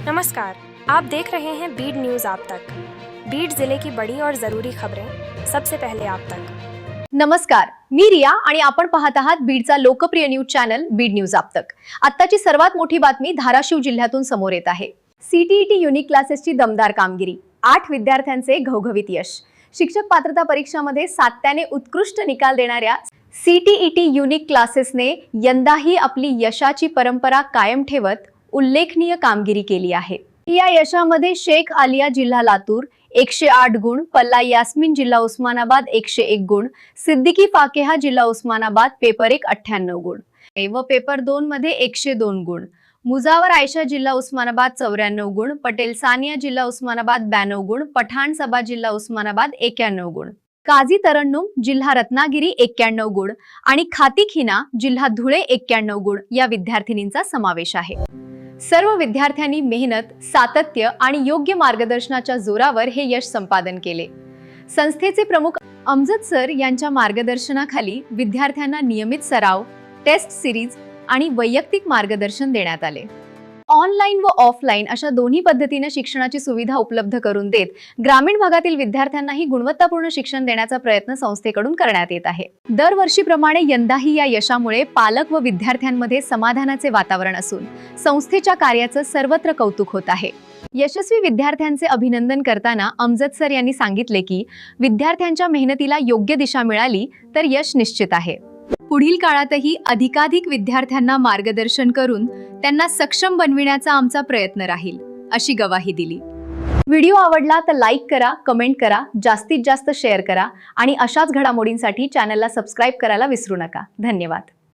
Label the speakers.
Speaker 1: नमस्कार, आप देख रहे हैं बीड न्यूज़ आप तक। बीड जिले की बड़ी और ज़रूरी खबरें सबसे पहले आप तक।
Speaker 2: नमस्कार, मी रिया आणि आपण पाहत आहात बीडचा लोकप्रिय न्यूज चॅनल बीड न्यूज आप तक। आत्ताची सर्वात मोठी बातमी धाराशिव जिल्ह्यातून समोर येत आहे। सीटीईटी युनिक क्लासेसची दमदार कामगिरी, 8 विद्यार्थ्यांचे घवघवीत यश। शिक्षक पात्रता परीक्षामध्ये सातत्याने उत्कृष्ट निकाल देणाऱ्या सीटीईटी युनिक क्लासेसने यंदाही आपली यशाची परंपरा कायम ठेवत उल्लेखनीय कामगिरी केली आहे। या यशामध्ये शेख आलिया जिल्हा लातूर 108 गुण, पल्ला यास्मिन जिल्हा उस्मानाबाद 101 गुण, सिद्दीकी फाकेहा जिल्हा उस्मानाबाद पेपर 1 98 गुण व पेपर 2 मध्ये 102 गुण, मुजावर आयशा जिल्हा उस्मानाबाद 94 गुण, पटेल सानिया जिल्हा उस्मानाबाद 92 गुण, पठाण सबा जिल्हा उस्मानाबाद 91 गुण, काजी तरन्नुम जिल्हा रत्नागिरी 91 गुण आणि खातिक हिना जिल्हा धुळे 91 गुण या विद्यार्थिनींचा समावेश आहे। सर्व विद्यार्थ्यांनी मेहनत, सातत्य आणि योग्य मार्गदर्शनाच्या जोरावर हे यश संपादन केले। संस्थेचे प्रमुख अमजद सर यांच्या मार्गदर्शनाखाली विद्यार्थ्यांना नियमित सराव, टेस्ट सिरीज आणि वैयक्तिक मार्गदर्शन देण्यात आले। ऑनलाईन व ऑफलाईन अशा दोन्ही पद्धतीने शिक्षणाची सुविधा उपलब्ध करून देत ग्रामीण भागातील विद्यार्थ्यांनाही गुणवत्तापूर्ण शिक्षण देण्याचा प्रयत्न संस्थेकडून करण्यात येत आहे। दरवर्षीप्रमाणे यंदाही या यशामुळे पालक व विद्यार्थ्यांमध्ये समाधानाचे वातावरण असून संस्थेच्या कार्याचं सर्वत्र कौतुक होत आहे। यशस्वी विद्यार्थ्यांचे अभिनंदन करताना अमजद सर यांनी सांगितले की विद्यार्थ्यांच्या मेहनतीला योग्य दिशा मिळाली तर यश निश्चित आहे। पुढील काळातही अधिकाधिक विद्यार्थ्यांना मार्गदर्शन करून त्यांना सक्षम बनविण्याचा आमचा प्रयत्न राहील, अशी ग्वाही दिली। व्हिडिओ आवडला तर लाईक करा, कमेंट करा, जास्तीत जास्त शेअर करा आणि अशाच घडामोडींसाठी चॅनलला सबस्क्राइब करायला विसरू नका। धन्यवाद।